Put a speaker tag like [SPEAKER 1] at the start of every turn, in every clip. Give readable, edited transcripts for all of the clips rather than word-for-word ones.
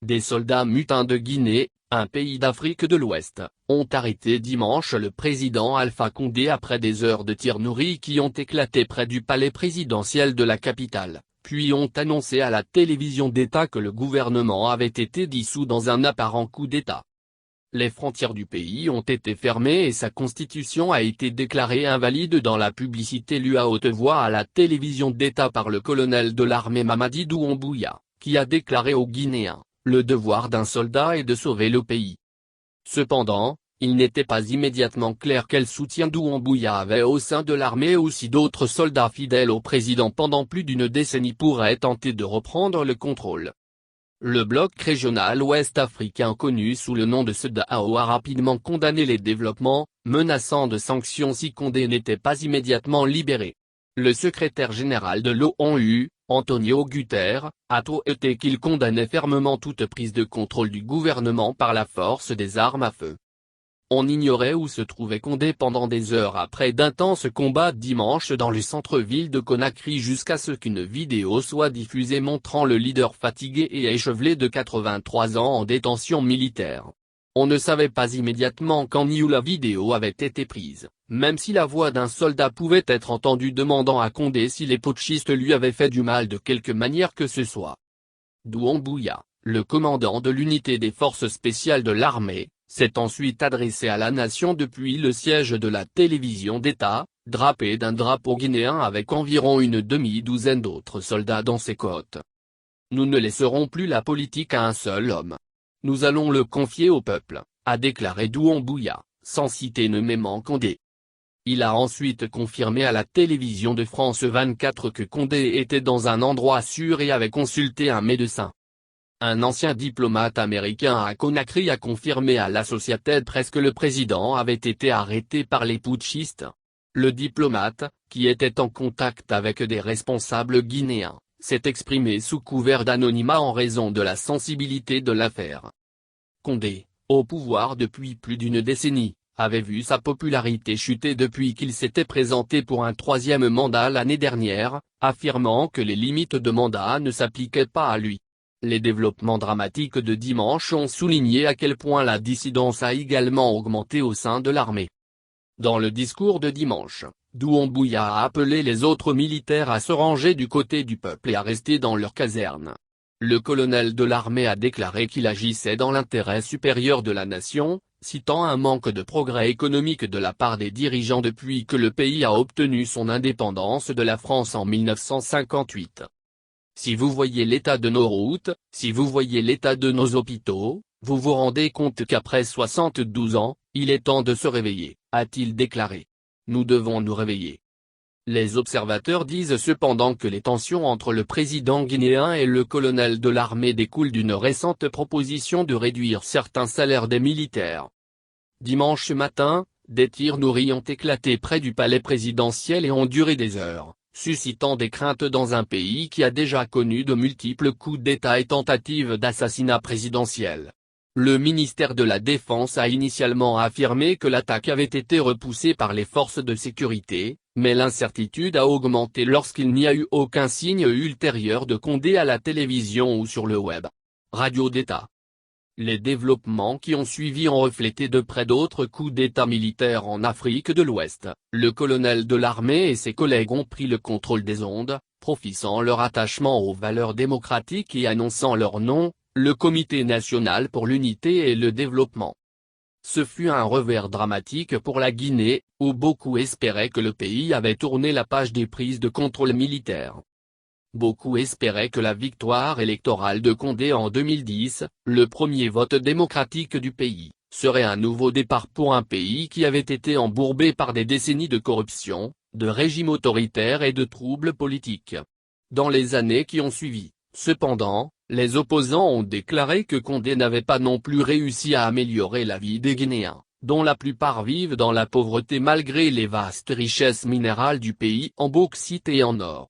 [SPEAKER 1] Des soldats mutins de Guinée, un pays d'Afrique de l'Ouest, ont arrêté dimanche le président Alpha Condé après des heures de tirs nourris qui ont éclaté près du palais présidentiel de la capitale, puis ont annoncé à la télévision d'État que le gouvernement avait été dissous dans un apparent coup d'État. Les frontières du pays ont été fermées et sa constitution a été déclarée invalide dans la publicité lue à haute voix à la télévision d'État par le colonel de l'armée Mamadi Doumbouya, qui a déclaré aux Guinéens: le devoir d'un soldat est de sauver le pays. Cependant, il n'était pas immédiatement clair quel soutien Doumbouya avait au sein de l'armée ou si d'autres soldats fidèles au président pendant plus d'une décennie pourraient tenter de reprendre le contrôle. Le bloc régional ouest-africain connu sous le nom de CEDEAO a rapidement condamné les développements, menaçant de sanctions si Condé n'était pas immédiatement libéré. Le secrétaire général de l'ONU, Antonio Guterres, a souhaité qu'il condamnait fermement toute prise de contrôle du gouvernement par la force des armes à feu. On ignorait où se trouvait Condé pendant des heures après d'intenses combats dimanche dans le centre-ville de Conakry jusqu'à ce qu'une vidéo soit diffusée montrant le leader fatigué et échevelé de 83 ans en détention militaire. On ne savait pas immédiatement quand ni où la vidéo avait été prise, même si la voix d'un soldat pouvait être entendue demandant à Condé si les putschistes lui avaient fait du mal de quelque manière que ce soit. Doumbouya, le commandant de l'unité des forces spéciales de l'armée, s'est ensuite adressé à la nation depuis le siège de la télévision d'État, drapé d'un drapeau guinéen avec environ une demi-douzaine d'autres soldats dans ses côtes. Nous ne laisserons plus la politique à un seul homme. Nous allons le confier au peuple, a déclaré Doumbouya, sans citer nommément Condé. Il a ensuite confirmé à la télévision de France 24 que Condé était dans un endroit sûr et avait consulté un médecin. Un ancien diplomate américain à Conakry a confirmé à l'Associated Press que le président avait été arrêté par les putschistes. Le diplomate, qui était en contact avec des responsables guinéens, s'est exprimé sous couvert d'anonymat en raison de la sensibilité de l'affaire. Condé, au pouvoir depuis plus d'une décennie, avait vu sa popularité chuter depuis qu'il s'était présenté pour un troisième mandat l'année dernière, affirmant que les limites de mandat ne s'appliquaient pas à lui. Les développements dramatiques de dimanche ont souligné à quel point la dissidence a également augmenté au sein de l'armée. Dans le discours de dimanche, Doumbouya a appelé les autres militaires à se ranger du côté du peuple et à rester dans leurs casernes. Le colonel de l'armée a déclaré qu'il agissait dans l'intérêt supérieur de la nation, citant un manque de progrès économique de la part des dirigeants depuis que le pays a obtenu son indépendance de la France en 1958. Si vous voyez l'état de nos routes, si vous voyez l'état de nos hôpitaux, vous vous rendez compte qu'après 72 ans, il est temps de se réveiller, a-t-il déclaré. Nous devons nous réveiller. Les observateurs disent cependant que les tensions entre le président guinéen et le colonel de l'armée découlent d'une récente proposition de réduire certains salaires des militaires. Dimanche matin, des tirs nourris ont éclaté près du palais présidentiel et ont duré des heures, suscitant des craintes dans un pays qui a déjà connu de multiples coups d'État et tentatives d'assassinat présidentiel. Le ministère de la Défense a initialement affirmé que l'attaque avait été repoussée par les forces de sécurité, mais l'incertitude a augmenté lorsqu'il n'y a eu aucun signe ultérieur de Condé à la télévision ou sur le web. Radio d'État. Les développements qui ont suivi ont reflété de près d'autres coups d'État militaires en Afrique de l'Ouest. Le colonel de l'armée et ses collègues ont pris le contrôle des ondes, professant leur attachement aux valeurs démocratiques et annonçant leur nom, le Comité national pour l'unité et le développement. Ce fut un revers dramatique pour la Guinée, où beaucoup espéraient que le pays avait tourné la page des prises de contrôle militaire. Beaucoup espéraient que la victoire électorale de Condé en 2010, le premier vote démocratique du pays, serait un nouveau départ pour un pays qui avait été embourbé par des décennies de corruption, de régime autoritaire et de troubles politiques. Dans les années qui ont suivi, cependant, les opposants ont déclaré que Condé n'avait pas non plus réussi à améliorer la vie des Guinéens, dont la plupart vivent dans la pauvreté malgré les vastes richesses minérales du pays en bauxite et en or.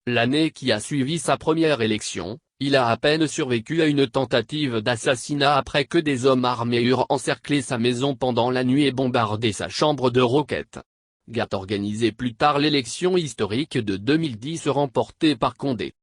[SPEAKER 1] L'année qui a suivi sa première élection, il a à peine survécu à une tentative d'assassinat après que des hommes armés eurent encerclé sa maison pendant la nuit et bombardé sa chambre de roquettes. GATT organisé plus tard l'élection historique de 2010 remportée par Condé.